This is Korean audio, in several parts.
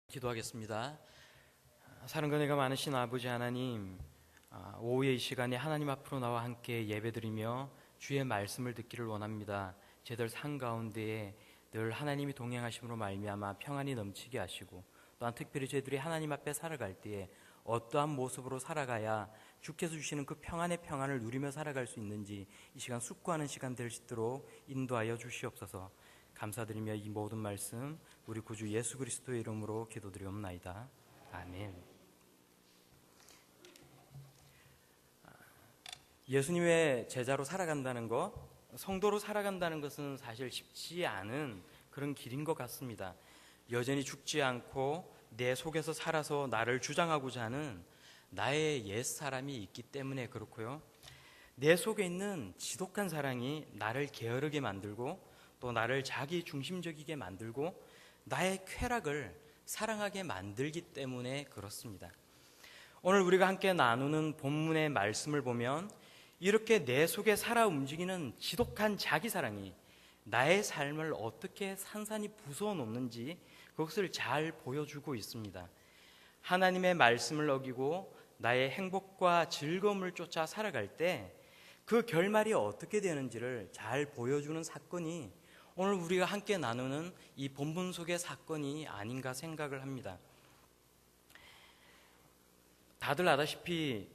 기도하겠습니다. 사랑과 은혜가 많으신 아버지 하나님, 오후의 이 시간에 하나님 앞으로 나와 함께 예배드리며 주의 말씀을 듣기를 원합니다. 저희들 삶 가운데에 늘 하나님이 동행하심으로 말미암아 평안이 넘치게 하시고, 또한 특별히 저희들이 하나님 앞에 살아갈 때에 어떠한 모습으로 살아가야 주께서 주시는 그 평안의 평안을 누리며 살아갈 수 있는지 이 시간 숙고하는 시간 될 수 있도록 인도하여 주시옵소서. 감사드리며 이 모든 말씀 우리 구주 예수 그리스도의 이름으로 기도드리옵나이다. 아멘. 예수님의 제자로 살아간다는 것, 성도로 살아간다는 것은 사실 쉽지 않은 그런 길인 것 같습니다. 여전히 죽지 않고 내 속에서 살아서 나를 주장하고자 하는 나의 옛사람이 있기 때문에 그렇고요. 내 속에 있는 지독한 사랑이 나를 게으르게 만들고 또 나를 자기 중심적이게 만들고 나의 쾌락을 사랑하게 만들기 때문에 그렇습니다. 오늘 우리가 함께 나누는 본문의 말씀을 보면 이렇게 내 속에 살아 움직이는 지독한 자기 사랑이 나의 삶을 어떻게 산산이 부수어 놓는지 그것을 잘 보여주고 있습니다. 하나님의 말씀을 어기고 나의 행복과 즐거움을 쫓아 살아갈 때 그 결말이 어떻게 되는지를 잘 보여주는 사건이 오늘 우리가 함께 나누는 이 본문 속의 사건이 아닌가 생각을 합니다. 다들 아다시피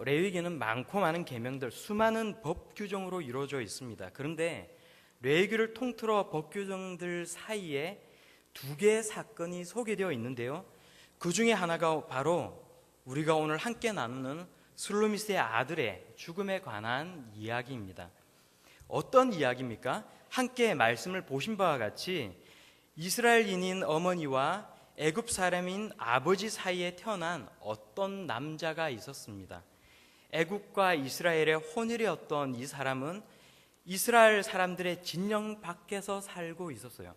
레위기는 많고 많은 계명들, 수많은 법 규정으로 이루어져 있습니다. 그런데 레위기를 통틀어 법 규정들 사이에 두 개의 사건이 소개되어 있는데요. 그 중에 하나가 바로 우리가 오늘 함께 나누는 슬로미스의 아들의 죽음에 관한 이야기입니다. 어떤 이야기입니까? 함께 말씀을 보신 바와 같이 이스라엘인인 어머니와 애굽 사람인 아버지 사이에 태어난 어떤 남자가 있었습니다. 애굽과 이스라엘의 혼혈이었던 이 사람은 이스라엘 사람들의 진영 밖에서 살고 있었어요.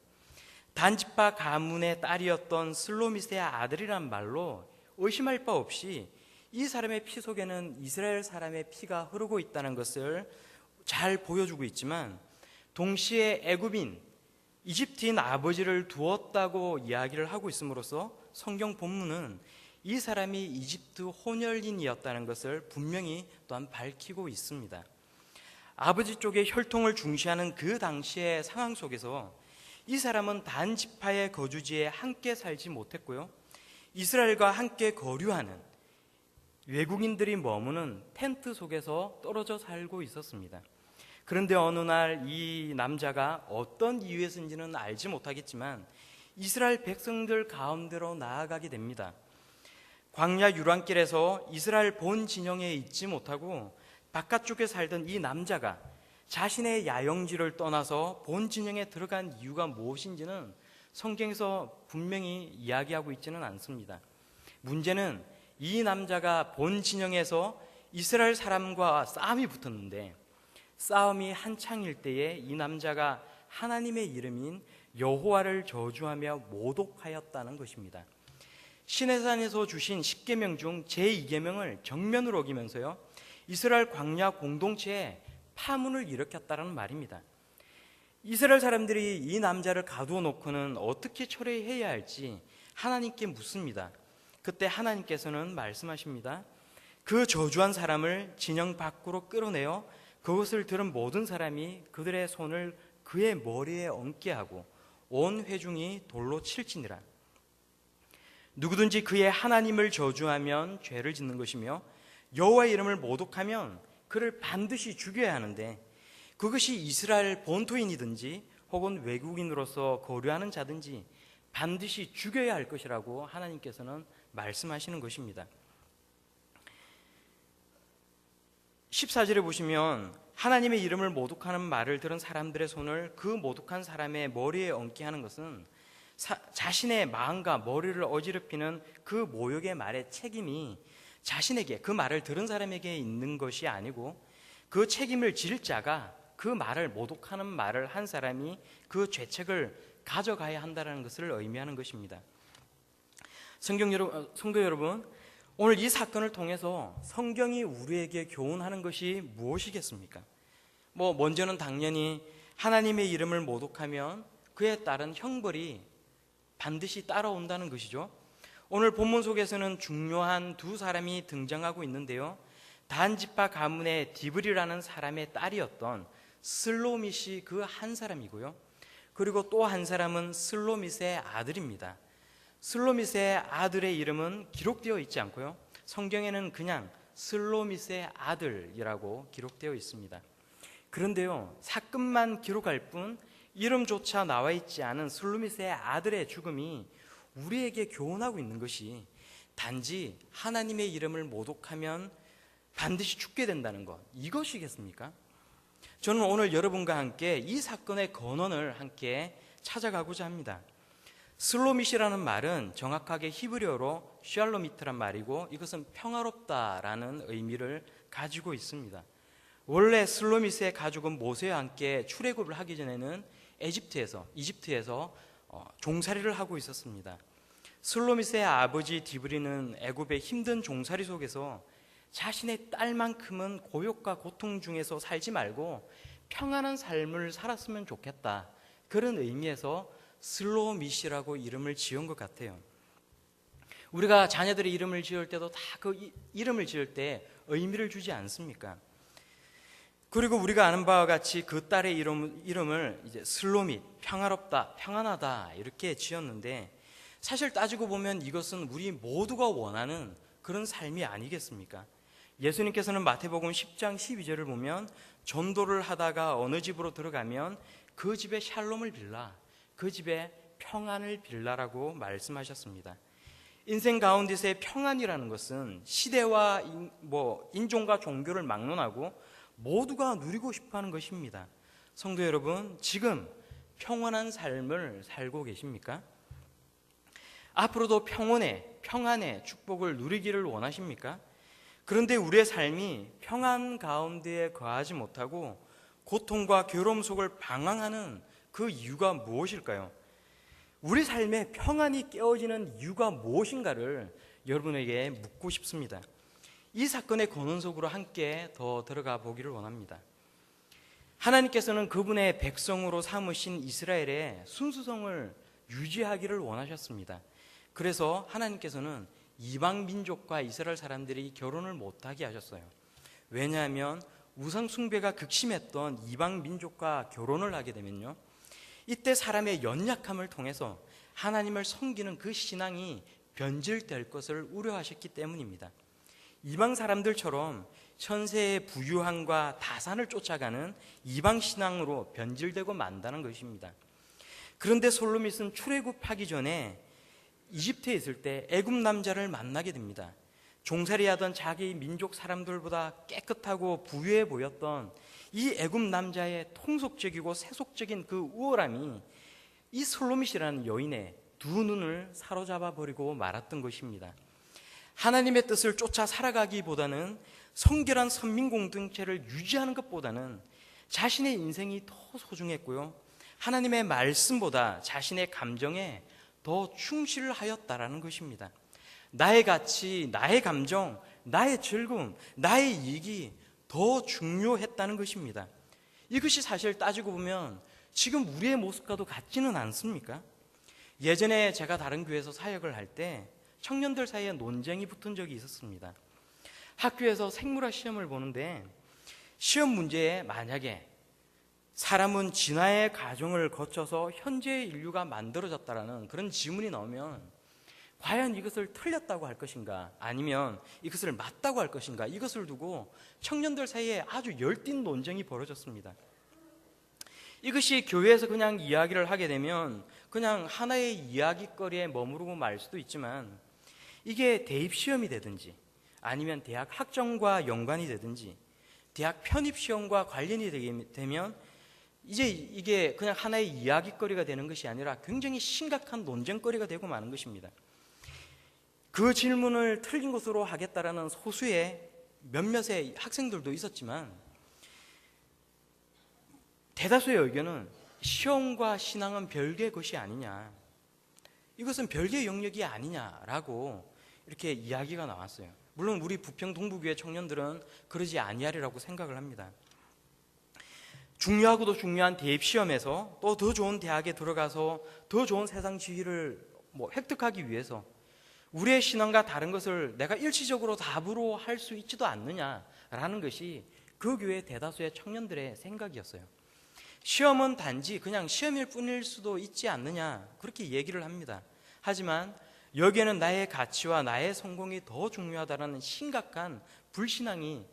단지파 가문의 딸이었던 슬로미스의 아들이란 말로 의심할 바 없이 이 사람의 피 속에는 이스라엘 사람의 피가 흐르고 있다는 것을 잘 보여주고 있지만 동시에 애굽인 이집트인 아버지를 두었다고 이야기를 하고 있음으로써 성경 본문은 이 사람이 이집트 혼혈인이었다는 것을 분명히 또한 밝히고 있습니다. 아버지 쪽의 혈통을 중시하는 그 당시의 상황 속에서 이 사람은 단 지파의 거주지에 함께 살지 못했고요. 이스라엘과 함께 거류하는 외국인들이 머무는 텐트 속에서 떨어져 살고 있었습니다. 그런데 어느 날 이 남자가 어떤 이유에서인지는 알지 못하겠지만 이스라엘 백성들 가운데로 나아가게 됩니다. 광야 유랑길에서 이스라엘 본 진영에 있지 못하고 바깥쪽에 살던 이 남자가 자신의 야영지를 떠나서 본 진영에 들어간 이유가 무엇인지는 성경에서 분명히 이야기하고 있지는 않습니다. 문제는 이 남자가 본 진영에서 이스라엘 사람과 싸움이 붙었는데 싸움이 한창일 때에 이 남자가 하나님의 이름인 여호와를 저주하며 모독하였다는 것입니다. 시내산에서 주신 10계명 중 제2계명을 정면으로 어기면서요, 이스라엘 광야 공동체에 파문을 일으켰다는 말입니다. 이스라엘 사람들이 이 남자를 가두어 놓고는 어떻게 처리해야 할지 하나님께 묻습니다. 그때 하나님께서는 말씀하십니다. 그 저주한 사람을 진영 밖으로 끌어내어 그것을 들은 모든 사람이 그들의 손을 그의 머리에 얹게 하고 온 회중이 돌로 칠지니라. 누구든지 그의 하나님을 저주하면 죄를 짓는 것이며 여호와의 이름을 모독하면 그를 반드시 죽여야 하는데 그것이 이스라엘 본토인이든지 혹은 외국인으로서 거류하는 자든지 반드시 죽여야 할 것이라고 하나님께서는 말씀하시는 것입니다. 14절에 보시면 하나님의 이름을 모독하는 말을 들은 사람들의 손을 그 모독한 사람의 머리에 얹게 하는 것은 자신의 마음과 머리를 어지럽히는 그 모욕의 말의 책임이 자신에게, 그 말을 들은 사람에게 있는 것이 아니고 그 책임을 질 자가, 그 말을 모독하는 말을 한 사람이 그 죄책을 가져가야 한다는 것을 의미하는 것입니다. 성도 여러분, 오늘 이 사건을 통해서 성경이 우리에게 교훈하는 것이 무엇이겠습니까? 먼저는 당연히 하나님의 이름을 모독하면 그에 따른 형벌이 반드시 따라온다는 것이죠. 오늘 본문 속에서는 중요한 두 사람이 등장하고 있는데요. 단지파 가문의 디브리라는 사람의 딸이었던 슬로밋이 그 한 사람이고요. 그리고 또 한 사람은 슬로밋의 아들입니다. 슬로밋의 아들의 이름은 기록되어 있지 않고요. 성경에는 그냥 슬로밋의 아들이라고 기록되어 있습니다. 그런데요, 사건만 기록할 뿐 이름조차 나와 있지 않은 슬로밋의 아들의 죽음이 우리에게 교훈하고 있는 것이 단지 하나님의 이름을 모독하면 반드시 죽게 된다는 것, 이것이겠습니까? 저는 오늘 여러분과 함께 이 사건의 근원을 함께 찾아가고자 합니다. 슬로밋이라는 말은 정확하게 히브리어로 샬로미트란 말이고 이것은 평화롭다라는 의미를 가지고 있습니다. 원래 슬로밋의 가족은 모세와 함께 출애굽을 하기 전에는 이집트에서 종살이를 하고 있었습니다. 슬로밋의 아버지 디브리는 애굽의 힘든 종살이 속에서 자신의 딸만큼은 고욕과 고통 중에서 살지 말고 평안한 삶을 살았으면 좋겠다, 그런 의미에서 슬로밋이라고 이름을 지은 것 같아요. 우리가 자녀들의 이름을 지을 때도 다 그 이름을 지을 때 의미를 주지 않습니까? 그리고 우리가 아는 바와 같이 그 딸의 이름을 이제 슬로밋, 평화롭다, 평안하다 이렇게 지었는데, 사실 따지고 보면 이것은 우리 모두가 원하는 그런 삶이 아니겠습니까? 예수님께서는 마태복음 10장 12절을 보면 전도를 하다가 어느 집으로 들어가면 그 집에 샬롬을 빌라, 그 집에 평안을 빌라라고 말씀하셨습니다. 인생 가운데서의 평안이라는 것은 시대와 인종과 종교를 막론하고 모두가 누리고 싶어하는 것입니다. 성도 여러분, 지금 평안한 삶을 살고 계십니까? 앞으로도 평안의 축복을 누리기를 원하십니까? 그런데 우리의 삶이 평안 가운데에 거하지 못하고 고통과 괴로움 속을 방황하는 그 이유가 무엇일까요? 우리 삶에 평안이 깨어지는 이유가 무엇인가를 여러분에게 묻고 싶습니다. 이 사건의 근원 속으로 함께 더 들어가 보기를 원합니다. 하나님께서는 그분의 백성으로 삼으신 이스라엘의 순수성을 유지하기를 원하셨습니다. 그래서 하나님께서는 이방 민족과 이스라엘 사람들이 결혼을 못하게 하셨어요. 왜냐하면 우상 숭배가 극심했던 이방 민족과 결혼을 하게 되면요, 이때 사람의 연약함을 통해서 하나님을 섬기는 그 신앙이 변질될 것을 우려하셨기 때문입니다. 이방 사람들처럼 천세의 부유함과 다산을 쫓아가는 이방 신앙으로 변질되고 만다는 것입니다. 그런데 솔로밋은 출애굽하기 전에 이집트에 있을 때 애굽 남자를 만나게 됩니다. 종살이하던 자기 민족 사람들보다 깨끗하고 부유해 보였던 이 애굽 남자의 통속적이고 세속적인 그 우월함이 이 솔로밋이라는 여인의 두 눈을 사로잡아 버리고 말았던 것입니다. 하나님의 뜻을 쫓아 살아가기보다는 성결한 선민 공동체를 유지하는 것보다는 자신의 인생이 더 소중했고요, 하나님의 말씀보다 자신의 감정에 더 충실을 하였다라는 것입니다. 나의 가치, 나의 감정, 나의 즐거움, 나의 이익이 더 중요했다는 것입니다. 이것이 사실 따지고 보면 지금 우리의 모습과도 같지는 않습니까? 예전에 제가 다른 교회에서 사역을 할 때 청년들 사이에 논쟁이 붙은 적이 있었습니다. 학교에서 생물학 시험을 보는데 시험 문제에 만약에 사람은 진화의 과정을 거쳐서 현재의 인류가 만들어졌다라는 그런 지문이 나오면 과연 이것을 틀렸다고 할 것인가, 아니면 이것을 맞다고 할 것인가, 이것을 두고 청년들 사이에 아주 열띤 논쟁이 벌어졌습니다. 이것이 교회에서 그냥 이야기를 하게 되면 그냥 하나의 이야기거리에 머무르고 말 수도 있지만, 이게 대입시험이 되든지 아니면 대학 학점과 연관이 되든지 대학 편입시험과 관련이 되면 이제 이게 그냥 하나의 이야기거리가 되는 것이 아니라 굉장히 심각한 논쟁거리가 되고 마는 것입니다. 그 질문을 틀린 것으로 하겠다라는 소수의 몇몇의 학생들도 있었지만, 대다수의 의견은 시험과 신앙은 별개의 것이 아니냐, 이것은 별개의 영역이 아니냐라고 이렇게 이야기가 나왔어요. 물론 우리 부평 동부교회 청년들은 그러지 아니하리라고 생각을 합니다. 중요하고도 중요한 대입시험에서 또 더 좋은 대학에 들어가서 더 좋은 세상 지위를 획득하기 위해서 우리의 신앙과 다른 것을 내가 일시적으로 답으로 할 수 있지도 않느냐라는 것이 그 교회 대다수의 청년들의 생각이었어요. 시험은 단지 그냥 시험일 뿐일 수도 있지 않느냐, 그렇게 얘기를 합니다. 하지만 여기에는 나의 가치와 나의 성공이 더 중요하다는 심각한 불신앙이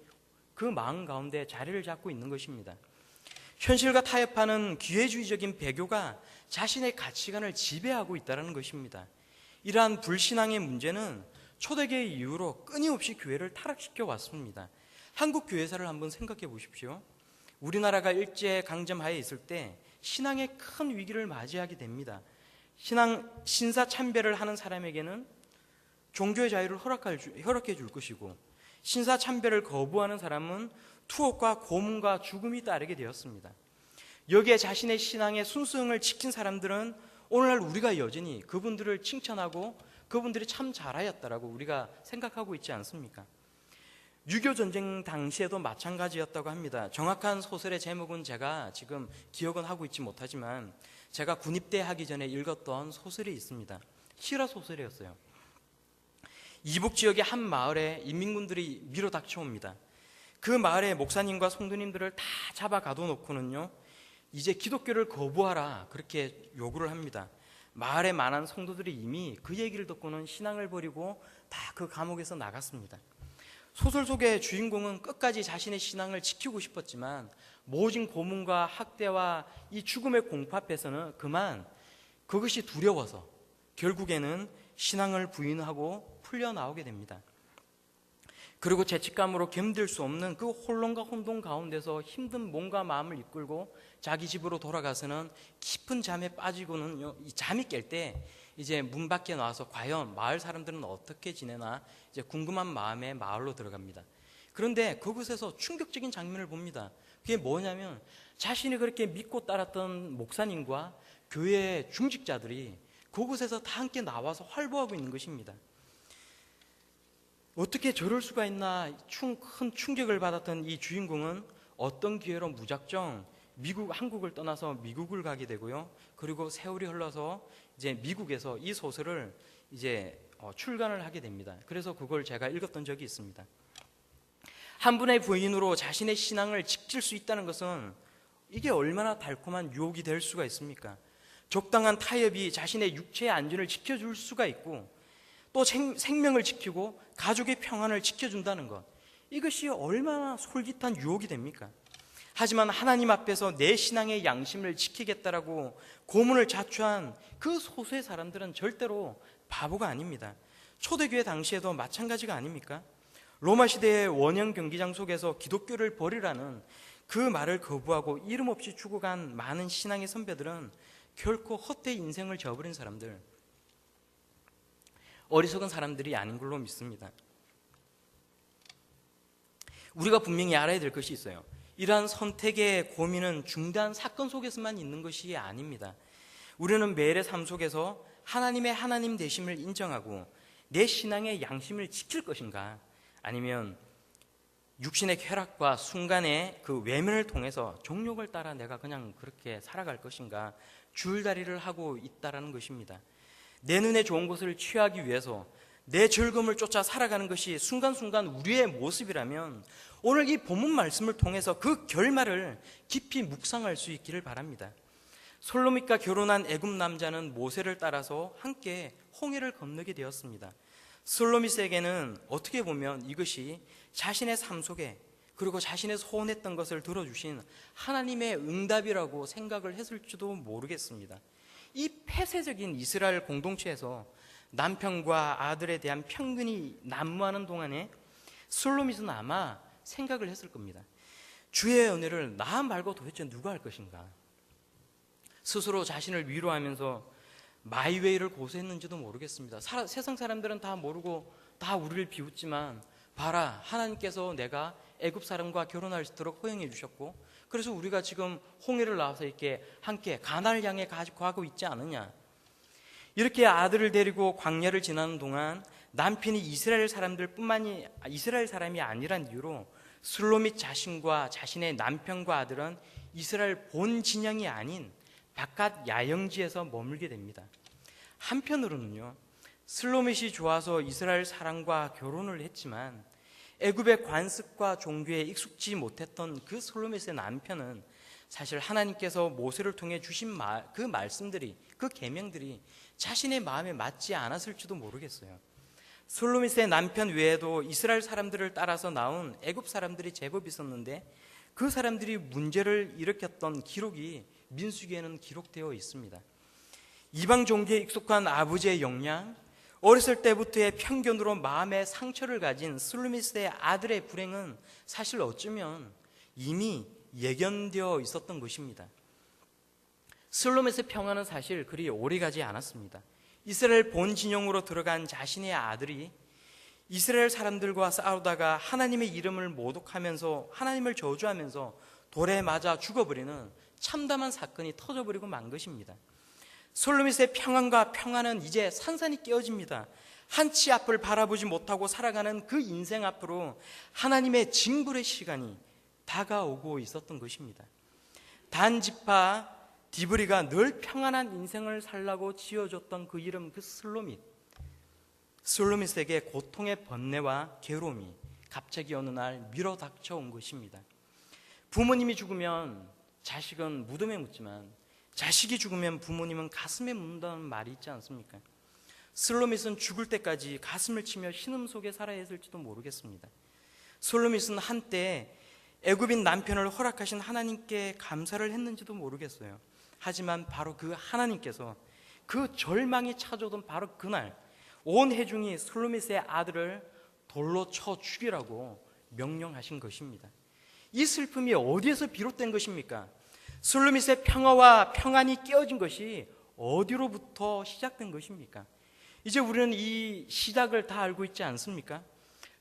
그 마음 가운데 자리를 잡고 있는 것입니다. 현실과 타협하는 기회주의적인 배교가 자신의 가치관을 지배하고 있다는 것입니다. 이러한 불신앙의 문제는 초대교회 이후로 끊임없이 교회를 타락시켜 왔습니다. 한국 교회사를 한번 생각해 보십시오. 우리나라가 일제강점하에 있을 때 신앙의 큰 위기를 맞이하게 됩니다. 신사참배를 하는 사람에게는 종교의 자유를 허락해 줄 것이고, 신사참배를 거부하는 사람은 투옥과 고문과 죽음이 따르게 되었습니다. 여기에 자신의 신앙의 순수성을 지킨 사람들은 오늘날 우리가 여전히 그분들을 칭찬하고 그분들이 참 잘하였다라고 우리가 생각하고 있지 않습니까? 6.25 전쟁 당시에도 마찬가지였다고 합니다. 정확한 소설의 제목은 제가 지금 기억은 하고 있지 못하지만 제가 군입대 하기 전에 읽었던 소설이 있습니다. 실화 소설이었어요. 이북 지역의 한 마을에 인민군들이 밀어 닥쳐옵니다. 그 마을의 목사님과 성도님들을 다 잡아 가둬놓고는요, 이제 기독교를 거부하라, 그렇게 요구를 합니다. 마을에 많은 성도들이 이미 그 얘기를 듣고는 신앙을 버리고 다 그 감옥에서 나갔습니다. 소설 속의 주인공은 끝까지 자신의 신앙을 지키고 싶었지만 모진 고문과 학대와 이 죽음의 공포 앞에서는 그만 그것이 두려워서 결국에는 신앙을 부인하고 풀려나오게 됩니다. 그리고 죄책감으로 견딜 수 없는 그 혼돈과 혼돈 가운데서 힘든 몸과 마음을 이끌고 자기 집으로 돌아가서는 깊은 잠에 빠지고는요, 이 잠이 깰 때 이제 문 밖에 나와서 과연 마을 사람들은 어떻게 지내나 이제 궁금한 마음에 마을로 들어갑니다. 그런데 그곳에서 충격적인 장면을 봅니다. 그게 뭐냐면 자신이 그렇게 믿고 따랐던 목사님과 교회 중직자들이 그곳에서 다 함께 나와서 활보하고 있는 것입니다. 어떻게 저럴 수가 있나 큰 충격을 받았던 이 주인공은 어떤 기회로 무작정 한국을 떠나서 미국을 가게 되고요. 그리고 세월이 흘러서 이제 미국에서 이 소설을 이제 출간을 하게 됩니다. 그래서 그걸 제가 읽었던 적이 있습니다. 한 분의 부인으로 자신의 신앙을 지킬 수 있다는 것은 이게 얼마나 달콤한 유혹이 될 수가 있습니까? 적당한 타협이 자신의 육체의 안전을 지켜줄 수가 있고, 또 생명을 지키고 가족의 평안을 지켜준다는 것, 이것이 얼마나 솔깃한 유혹이 됩니까? 하지만 하나님 앞에서 내 신앙의 양심을 지키겠다라고 고문을 자초한 그 소수의 사람들은 절대로 바보가 아닙니다. 초대교회 당시에도 마찬가지가 아닙니까? 로마 시대의 원형 경기장 속에서 기독교를 버리라는 그 말을 거부하고 이름 없이 죽어간 많은 신앙의 선배들은 결코 헛되이 인생을 저버린 사람들, 어리석은 사람들이 아닌 걸로 믿습니다. 우리가 분명히 알아야 될 것이 있어요. 이러한 선택의 고민은 중대한 사건 속에서만 있는 것이 아닙니다. 우리는 매일의 삶 속에서 하나님의 하나님 되심을 인정하고 내 신앙의 양심을 지킬 것인가, 아니면 육신의 쾌락과 순간의 그 외면을 통해서 정욕을 따라 내가 그냥 그렇게 살아갈 것인가 줄다리를 하고 있다는 것입니다. 내 눈에 좋은 것을 취하기 위해서 내 즐거움을 쫓아 살아가는 것이 순간순간 우리의 모습이라면 오늘 이 본문 말씀을 통해서 그 결말을 깊이 묵상할 수 있기를 바랍니다. 솔로밋과 결혼한 애굽 남자는 모세를 따라서 함께 홍해를 건너게 되었습니다. 솔로밋에게는 어떻게 보면 이것이 자신의 삶 속에, 그리고 자신의 소원했던 것을 들어주신 하나님의 응답이라고 생각을 했을지도 모르겠습니다. 이 폐쇄적인 이스라엘 공동체에서 남편과 아들에 대한 편견이 난무하는 동안에 솔로밋은 아마 생각을 했을 겁니다. 주의 은혜를 나 말고 도대체 누가 할 것인가? 스스로 자신을 위로하면서 마이웨이를 고수했는지도 모르겠습니다. 세상 사람들은 다 모르고 다 우리를 비웃지만 봐라, 하나님께서 내가 애굽 사람과 결혼할 수 있도록 허용해 주셨고, 그래서 우리가 지금 홍해를 나와서 이렇게 함께 가나안을 향해 가고 있지 않느냐. 이렇게 아들을 데리고 광야를 지나는 동안 남편이 이스라엘 사람이 아니란 이유로 슬로밋 자신과 자신의 남편과 아들은 이스라엘 본 진영이 아닌 바깥 야영지에서 머물게 됩니다. 한편으로는요, 슬로밋이 좋아서 이스라엘 사람과 결혼을 했지만 애굽의 관습과 종교에 익숙지 못했던 그 슬로밋의 남편은 사실 하나님께서 모세를 통해 주신 그 말씀들이, 그 계명들이 자신의 마음에 맞지 않았을지도 모르겠어요. 슬로밋의 남편 외에도 이스라엘 사람들을 따라서 나온 애굽 사람들이 제법 있었는데 그 사람들이 문제를 일으켰던 기록이 민수기에는 기록되어 있습니다. 이방 종교에 익숙한 아버지의 역량, 어렸을 때부터의 편견으로 마음에 상처를 가진 슬로밋의 아들의 불행은 사실 어쩌면 이미 예견되어 있었던 것입니다. 슬로밋의 평화는 사실 그리 오래가지 않았습니다. 이스라엘 본 진영으로 들어간 자신의 아들이 이스라엘 사람들과 싸우다가 하나님의 이름을 모독하면서 하나님을 저주하면서 돌에 맞아 죽어버리는 참담한 사건이 터져버리고 만 것입니다. 슬로밋의 평안과 평화는 이제 산산이 깨어집니다. 한치 앞을 바라보지 못하고 살아가는 그 인생 앞으로 하나님의 징벌의 시간이 다가오고 있었던 것입니다. 단 지파 디브리가 늘 평안한 인생을 살라고 지어줬던 그 이름, 그 슬로밋에게 고통의 번뇌와 괴로움이 갑자기 어느 날 밀어 닥쳐온 것입니다. 부모님이 죽으면 자식은 무덤에 묻지만 자식이 죽으면 부모님은 가슴에 묻는다는 말이 있지 않습니까? 슬로밋은 죽을 때까지 가슴을 치며 신음 속에 살아야 했을지도 모르겠습니다. 슬로밋은 한때 애굽인 남편을 허락하신 하나님께 감사를 했는지도 모르겠어요. 하지만 바로 그 하나님께서 그 절망이 찾아오던 바로 그날 온 회중이 슬로밋의 아들을 돌로 쳐 죽이라고 명령하신 것입니다. 이 슬픔이 어디에서 비롯된 것입니까? 슬로밋의 평화와 평안이 깨어진 것이 어디로부터 시작된 것입니까? 이제 우리는 이 시작을 다 알고 있지 않습니까?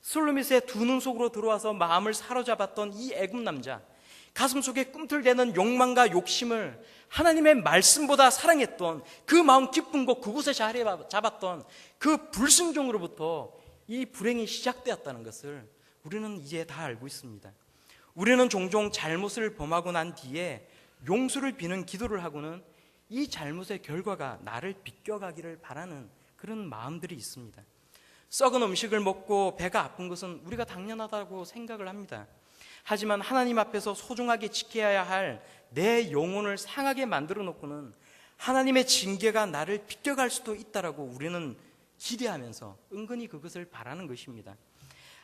슬로밋의 두 눈 속으로 들어와서 마음을 사로잡았던 이 애굽 남자, 가슴속에 꿈틀대는 욕망과 욕심을 하나님의 말씀보다 사랑했던 그 마음 깊은 곳 그곳에 자리 잡았던 그 불순종으로부터 이 불행이 시작되었다는 것을 우리는 이제 다 알고 있습니다. 우리는 종종 잘못을 범하고 난 뒤에 용서를 비는 기도를 하고는 이 잘못의 결과가 나를 비껴가기를 바라는 그런 마음들이 있습니다. 썩은 음식을 먹고 배가 아픈 것은 우리가 당연하다고 생각을 합니다. 하지만 하나님 앞에서 소중하게 지켜야 할 내 영혼을 상하게 만들어 놓고는 하나님의 징계가 나를 비껴갈 수도 있다라고 우리는 기대하면서 은근히 그것을 바라는 것입니다.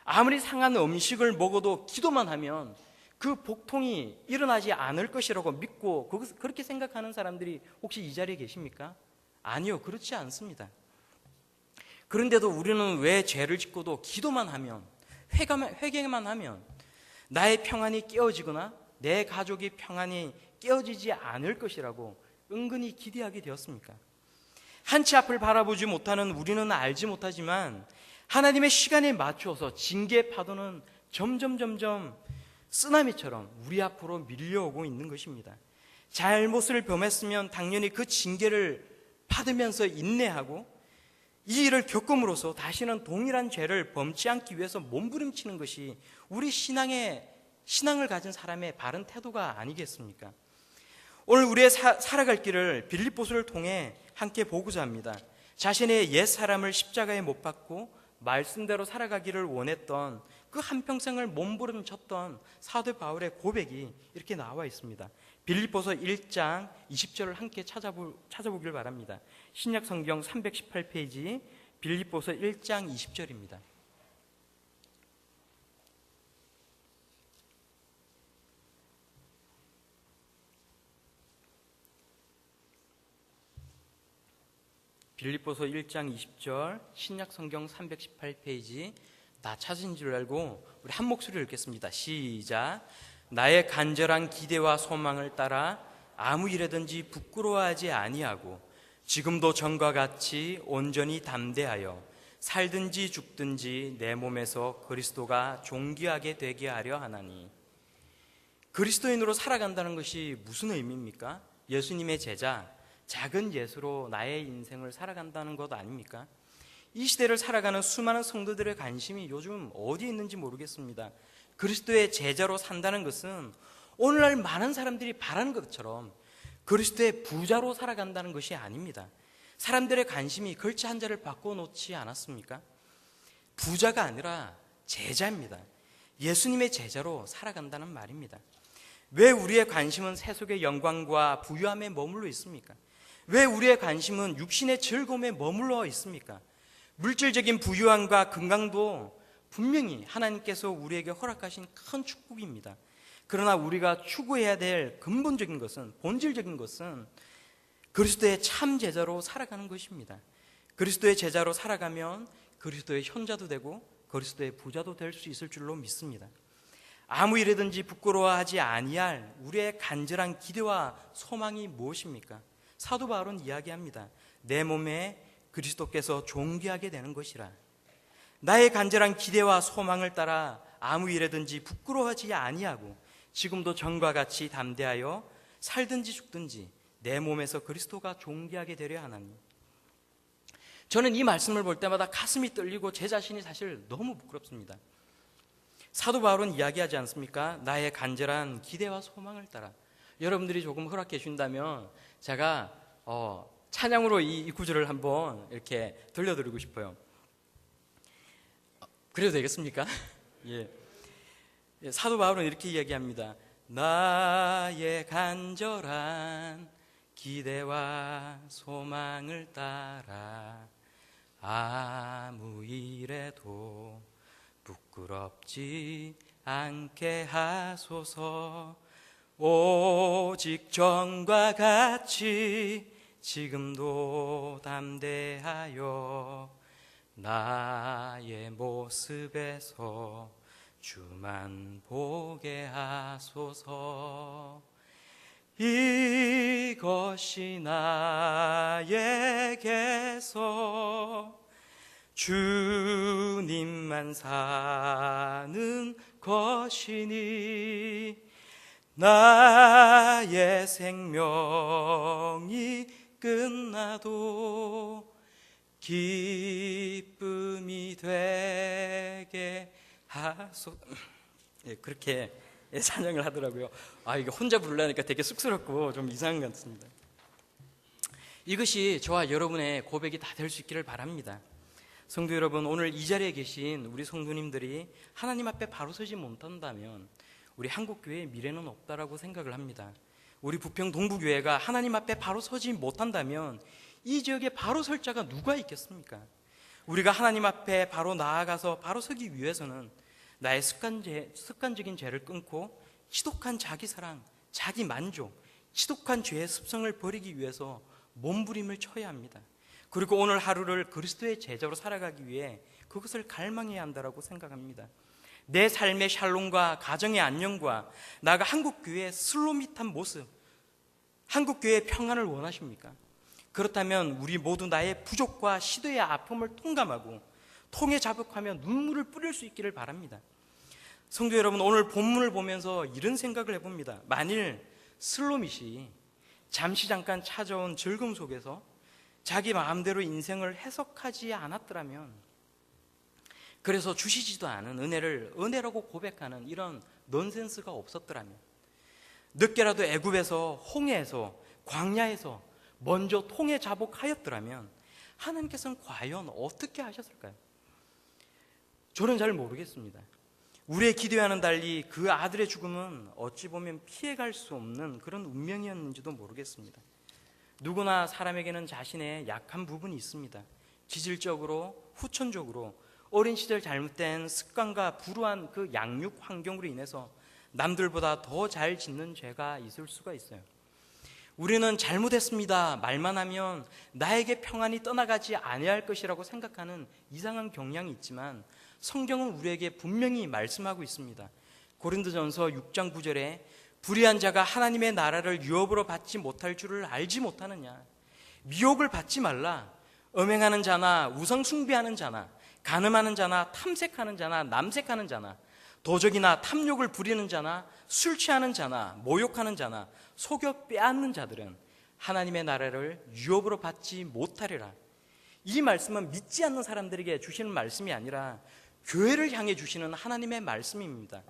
아무리 상한 음식을 먹어도 기도만 하면 그 복통이 일어나지 않을 것이라고 믿고 그렇게 생각하는 사람들이 혹시 이 자리에 계십니까? 아니요, 그렇지 않습니다. 그런데도 우리는 왜 죄를 짓고도 기도만 하면, 회개만 하면 나의 평안이 깨어지거나 내 가족이 평안이 깨어지지 않을 것이라고 은근히 기대하게 되었습니까? 한치 앞을 바라보지 못하는 우리는 알지 못하지만 하나님의 시간에 맞추어서 징계의 파도는 점점 쓰나미처럼 우리 앞으로 밀려오고 있는 것입니다. 잘못을 범했으면 당연히 그 징계를 받으면서 인내하고 이 일을 겪음으로써 다시는 동일한 죄를 범치 않기 위해서 몸부림치는 것이 우리 신앙을 가진 사람의 바른 태도가 아니겠습니까? 오늘 우리의 살아갈 길을 빌립보서를 통해 함께 보고자 합니다. 자신의 옛 사람을 십자가에 못 박고 말씀대로 살아가기를 원했던 그 한평생을 몸부림쳤던 사도 바울의 고백이 이렇게 나와 있습니다. 빌립보서 1장 20절을 함께 찾아보길 바랍니다. 신약 성경 318페이지 빌립보서 1장 20절입니다. 빌립보서 1장 20절 신약 성경 318페이지 다 찾은 줄 알고 우리 한 목소리로 읽겠습니다. 시작. 나의 간절한 기대와 소망을 따라 아무 일에든지 부끄러워하지 아니하고 지금도 전과 같이 온전히 담대하여 살든지 죽든지 내 몸에서 그리스도가 존귀하게 되게 하려 하나니. 그리스도인으로 살아간다는 것이 무슨 의미입니까? 예수님의 제자, 작은 예수로 나의 인생을 살아간다는 것 아닙니까? 이 시대를 살아가는 수많은 성도들의 관심이 요즘 어디에 있는지 모르겠습니다. 그리스도의 제자로 산다는 것은 오늘날 많은 사람들이 바라는 것처럼 그리스도의 부자로 살아간다는 것이 아닙니다. 사람들의 관심이 걸치 한 자를 바꿔놓지 않았습니까? 부자가 아니라 제자입니다. 예수님의 제자로 살아간다는 말입니다. 왜 우리의 관심은 세속의 영광과 부유함에 머물러 있습니까? 왜 우리의 관심은 육신의 즐거움에 머물러 있습니까? 물질적인 부유함과 건강도 분명히 하나님께서 우리에게 허락하신 큰 축복입니다. 그러나 우리가 추구해야 될 근본적인 것은, 본질적인 것은 그리스도의 참 제자로 살아가는 것입니다. 그리스도의 제자로 살아가면 그리스도의 현자도 되고 그리스도의 부자도 될 수 있을 줄로 믿습니다. 아무 일이든지 부끄러워하지 아니할 우리의 간절한 기대와 소망이 무엇입니까? 사도 바울은 이야기합니다. 내 몸에 그리스도께서 존귀하게 되는 것이라. 나의 간절한 기대와 소망을 따라 아무 일이든지 부끄러워하지 아니하고 지금도 전과 같이 담대하여 살든지 죽든지 내 몸에서 그리스도가 존귀하게 되려 하나니. 저는 이 말씀을 볼 때마다 가슴이 떨리고 제 자신이 사실 너무 부끄럽습니다. 사도 바울은 이야기하지 않습니까? 나의 간절한 기대와 소망을 따라. 여러분들이 조금 허락해 주신다면 제가 찬양으로 이 구절을 한번 이렇게 들려드리고 싶어요. 그래도 되겠습니까? 예. 사도 바울은 이렇게 이야기합니다. 나의 간절한 기대와 소망을 따라 아무 일에도 부끄럽지 않게 하소서. 오직 전과 같이 지금도 담대하여 나의 모습에서 주만 보게 하소서. 이것이 나에게서 주님만 사는 것이니 나의 생명이 끝나도 기쁨이 되게 하소서. 예, 그렇게 찬양을 하더라고요. 이게 혼자 부르려니까 되게 쑥스럽고 좀 이상한 것 같습니다. 이것이 저와 여러분의 고백이 다 될 수 있기를 바랍니다. 성도 여러분, 오늘 이 자리에 계신 우리 성도님들이 하나님 앞에 바로 서지 못한다면 우리 한국교회의 미래는 없다라고 생각을 합니다. 우리 부평 동부교회가 하나님 앞에 바로 서지 못한다면 이 지역에 바로 설 자가 누가 있겠습니까? 우리가 하나님 앞에 바로 나아가서 바로 서기 위해서는 나의 습관적인 죄를 끊고 지독한 자기사랑, 자기만족, 지독한 죄의 습성을 버리기 위해서 몸부림을 쳐야 합니다. 그리고 오늘 하루를 그리스도의 제자로 살아가기 위해 그것을 갈망해야 한다고 생각합니다. 내 삶의 샬롬과 가정의 안녕과 나가 한국교회의 슬로밋한 모습, 한국교회의 평안을 원하십니까? 그렇다면 우리 모두 나의 부족과 시도의 아픔을 통감하고 통에 자복하며 눈물을 뿌릴 수 있기를 바랍니다. 성도 여러분, 오늘 본문을 보면서 이런 생각을 해봅니다. 만일 슬로밋이 잠시 잠깐 찾아온 즐거움 속에서 자기 마음대로 인생을 해석하지 않았더라면, 그래서 주시지도 않은 은혜를 은혜라고 고백하는 이런 넌센스가 없었더라면, 늦게라도 애굽에서, 홍해에서, 광야에서 먼저 통에 자복하였더라면 하나님께서는 과연 어떻게 하셨을까요? 저는 잘 모르겠습니다. 우리의 기도와는 달리 그 아들의 죽음은 어찌 보면 피해갈 수 없는 그런 운명이었는지도 모르겠습니다. 누구나 사람에게는 자신의 약한 부분이 있습니다. 기질적으로, 후천적으로 어린 시절 잘못된 습관과 불우한 그 양육 환경으로 인해서 남들보다 더 잘 짓는 죄가 있을 수가 있어요. 우리는 잘못했습니다 말만 하면 나에게 평안이 떠나가지 아니할 것이라고 생각하는 이상한 경향이 있지만 성경은 우리에게 분명히 말씀하고 있습니다. 고린도전서 6장 9절에 불의한 자가 하나님의 나라를 유업으로 받지 못할 줄을 알지 못하느냐. 미혹을 받지 말라. 음행하는 자나 우상 숭배하는 자나 간음하는 자나 탐색하는 자나 남색하는 자나 도적이나 탐욕을 부리는 자나 술 취하는 자나 모욕하는 자나 속여 빼앗는 자들은 하나님의 나라를 유업으로 받지 못하리라. 이 말씀은 믿지 않는 사람들에게 주시는 말씀이 아니라 교회를 향해 주시는 하나님의 말씀입니다.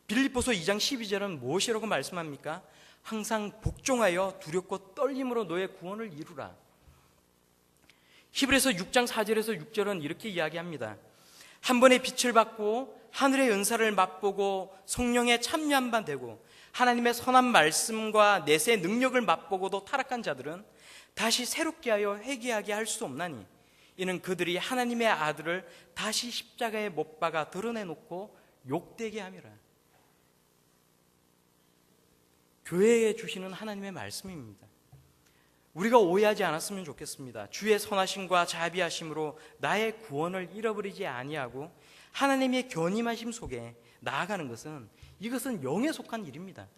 빌립보서 2장 12절은 무엇이라고 말씀합니까? 항상 복종하여 두렵고 떨림으로 너의 구원을 이루라. 히브리서 6장 4절에서 6절은 이렇게 이야기합니다. 한 번의 빛을 받고 하늘의 은사를 맛보고 성령에 참여한 바 되고 하나님의 선한 말씀과 내세의 능력을 맛보고도 타락한 자들은 다시 새롭게 하여 회개하게 할 수 없나니 이는 그들이 하나님의 아들을 다시 십자가에 못 박아 드러내놓고 욕되게 함이라. 교회에 주시는 하나님의 말씀입니다. 우리가 오해하지 않았으면 좋겠습니다. 주의 선하심과 자비하심으로 나의 구원을 잃어버리지 아니하고 하나님의 견임하심 속에 나아가는 것은 이것은 영에 속한 일입니다.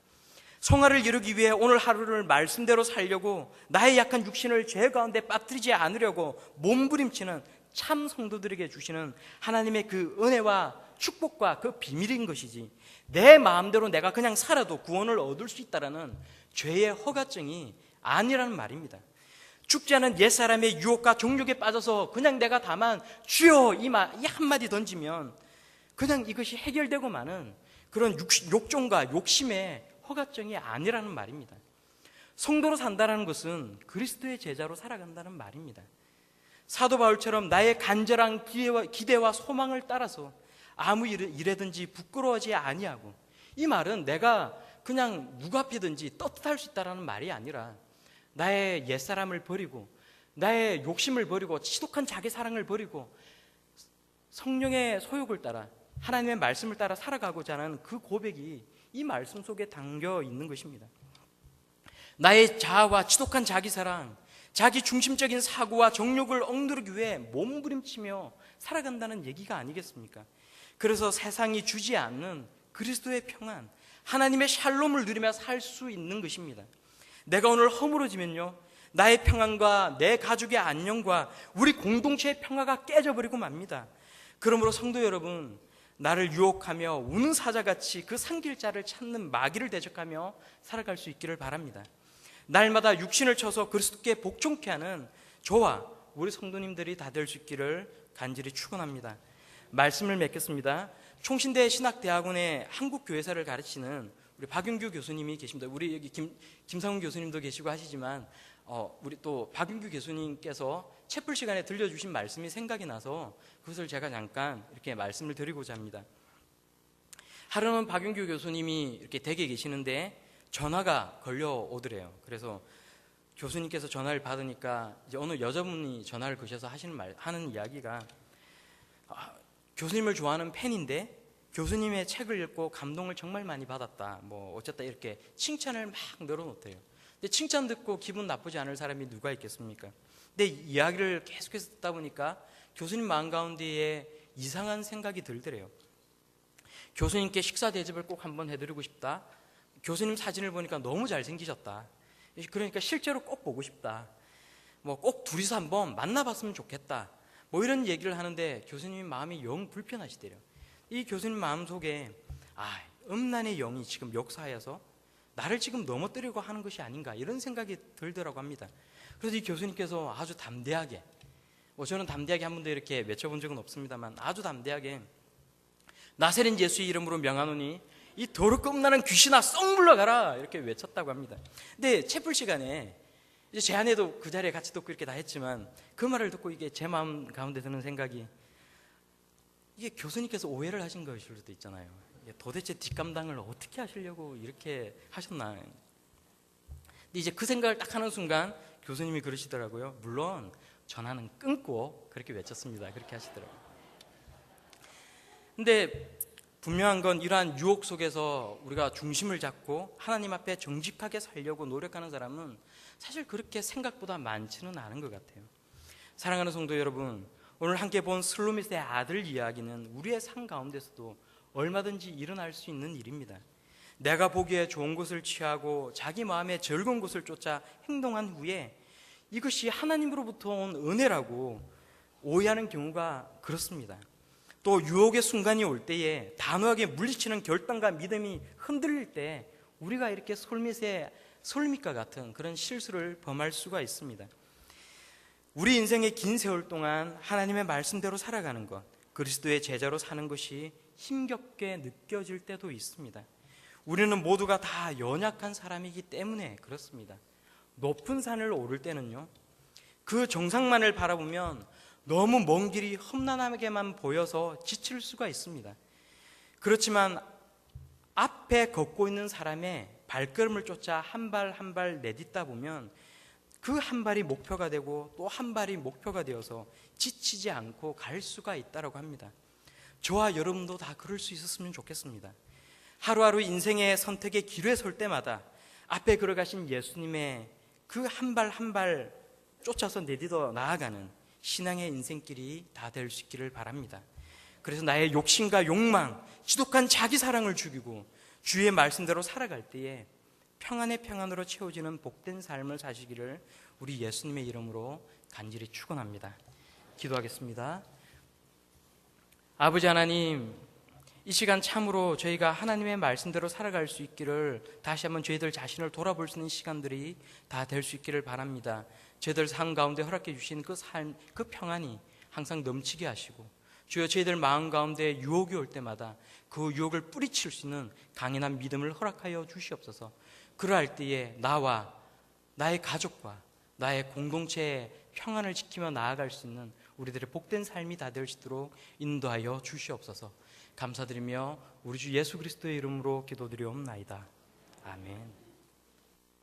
성화를 이루기 위해 오늘 하루를 말씀대로 살려고 나의 약한 육신을 죄 가운데 빠뜨리지 않으려고 몸부림치는 참 성도들에게 주시는 하나님의 그 은혜와 축복과 그 비밀인 것이지, 내 마음대로 내가 그냥 살아도 구원을 얻을 수 있다라는 죄의 허가증이 아니라는 말입니다. 죽지 않은 옛사람의 유혹과 정욕에 빠져서 그냥 내가 다만 주여 이 한마디 던지면 그냥 이것이 해결되고 마는 그런 욕정과 욕심의 허가증이 아니라는 말입니다. 성도로 산다는 것은 그리스도의 제자로 살아간다는 말입니다. 사도 바울처럼 나의 간절한 기대와 소망을 따라서 아무 일에든지 부끄러워하지 아니하고, 이 말은 내가 그냥 누구 앞이든지 떳떳할 수 있다는 말이 아니라 나의 옛사람을 버리고 나의 욕심을 버리고 지독한 자기 사랑을 버리고 성령의 소욕을 따라 하나님의 말씀을 따라 살아가고자 하는 그 고백이 이 말씀 속에 담겨 있는 것입니다. 나의 자아와 지독한 자기 사랑, 자기 중심적인 사고와 정욕을 억누르기 위해 몸부림치며 살아간다는 얘기가 아니겠습니까? 그래서 세상이 주지 않는 그리스도의 평안, 하나님의 샬롬을 누리며 살 수 있는 것입니다. 내가 오늘 허물어지면요, 나의 평안과 내 가족의 안녕과 우리 공동체의 평화가 깨져버리고 맙니다. 그러므로 성도 여러분, 나를 유혹하며 우는 사자같이 그 산길자를 찾는 마귀를 대적하며 살아갈 수 있기를 바랍니다. 날마다 육신을 쳐서 그리스도께 복종케 하는 저와 우리 성도님들이 다 될 수 있기를 간절히 축원합니다. 말씀을 맺겠습니다. 총신대 신학대학원의 한국교회사를 가르치는 우리 박윤규 교수님이 계십니다. 우리 여기 김상훈 교수님도 계시고 하시지만 우리 또 박윤규 교수님께서 채플 시간에 들려주신 말씀이 생각이 나서 그것을 제가 잠깐 이렇게 말씀을 드리고자 합니다. 하루는 박윤규 교수님이 이렇게 댁에 계시는데 전화가 걸려오더래요. 그래서 교수님께서 전화를 받으니까 이제 어느 여자분이 전화를 거셔서 하는 이야기가, 교수님을 좋아하는 팬인데 교수님의 책을 읽고 감동을 정말 많이 받았다, 뭐 어쨌다, 이렇게 칭찬을 막 늘어놓대요. 근데 칭찬 듣고 기분 나쁘지 않을 사람이 누가 있겠습니까? 근데 이야기를 계속해서 듣다 보니까 교수님 마음 가운데에 이상한 생각이 들더래요. 교수님께 식사 대접을 꼭 한번 해드리고 싶다. 교수님 사진을 보니까 너무 잘생기셨다. 그러니까 실제로 꼭 보고 싶다. 뭐 꼭 둘이서 한번 만나봤으면 좋겠다. 뭐 이런 얘기를 하는데 교수님이 마음이 영 불편하시대요. 이 교수님 마음속에 음란의 영이 지금 역사하여서 나를 지금 넘어뜨리고 하는 것이 아닌가, 이런 생각이 들더라고 합니다. 그래서 이 교수님께서 아주 담대하게, 저는 담대하게 한 번도 이렇게 외쳐본 적은 없습니다만 아주 담대하게 나세린 예수의 이름으로 명하노니 이 더럽고 음란한 귀신아 썩 물러가라, 이렇게 외쳤다고 합니다. 근데 채플 시간에 이제 제 아내도 그 자리에 같이 듣고 이렇게 다 했지만 그 말을 듣고 이게 제 마음 가운데 드는 생각이, 이게 교수님께서 오해를 하신 것일 수도 있잖아요. 도대체 뒷감당을 어떻게 하시려고 이렇게 하셨나. 근데 이제 그 생각을 딱 하는 순간 교수님이 그러시더라고요. 물론 전화는 끊고, 그렇게 외쳤습니다. 그렇게 하시더라고요. 근데 분명한 건 이러한 유혹 속에서 우리가 중심을 잡고 하나님 앞에 정직하게 살려고 노력하는 사람은 사실 그렇게 생각보다 많지는 않은 것 같아요. 사랑하는 성도 여러분, 오늘 함께 본 슬로미스의 아들 이야기는 우리의 삶 가운데서도 얼마든지 일어날 수 있는 일입니다. 내가 보기에 좋은 것을 취하고 자기 마음에 즐거운 것을 쫓아 행동한 후에 이것이 하나님으로부터 온 은혜라고 오해하는 경우가 그렇습니다. 또 유혹의 순간이 올 때에 단호하게 물리치는 결단과 믿음이 흔들릴 때 우리가 이렇게 솔밋과 같은 그런 실수를 범할 수가 있습니다. 우리 인생의 긴 세월 동안 하나님의 말씀대로 살아가는 것, 그리스도의 제자로 사는 것이 힘겹게 느껴질 때도 있습니다. 우리는 모두가 다 연약한 사람이기 때문에 그렇습니다. 높은 산을 오를 때는요, 그 정상만을 바라보면 너무 먼 길이 험난하게만 보여서 지칠 수가 있습니다. 그렇지만 앞에 걷고 있는 사람의 발걸음을 쫓아 한 발 한 발 내딛다 보면 그 한 발이 목표가 되고 또 한 발이 목표가 되어서 지치지 않고 갈 수가 있다고 합니다. 저와 여러분도 다 그럴 수 있었으면 좋겠습니다. 하루하루 인생의 선택의 기로에 설 때마다 앞에 걸어가신 예수님의 그 한 발 한 발 쫓아서 내딛어 나아가는 신앙의 인생길이 다 될 수 있기를 바랍니다. 그래서 나의 욕심과 욕망, 지독한 자기 사랑을 죽이고 주의 말씀대로 살아갈 때에 평안의 평안으로 채워지는 복된 삶을 사시기를 우리 예수님의 이름으로 간절히 축원합니다. 기도하겠습니다. 아버지 하나님, 이 시간 참으로 저희가 하나님의 말씀대로 살아갈 수 있기를 다시 한번 저희들 자신을 돌아볼 수 있는 시간들이 다 될 수 있기를 바랍니다. 저희들 삶 가운데 허락해 주신 그 삶, 그 평안이 항상 넘치게 하시고 주여 저희들 마음 가운데 유혹이 올 때마다 그 유혹을 뿌리칠 수 있는 강인한 믿음을 허락하여 주시옵소서. 그러할 때에 나와 나의 가족과 나의 공동체의 평안을 지키며 나아갈 수 있는 우리들의 복된 삶이 다 될 수 있도록 인도하여 주시옵소서. 감사드리며 우리 주 예수 그리스도의 이름으로 기도드리옵나이다. 아멘.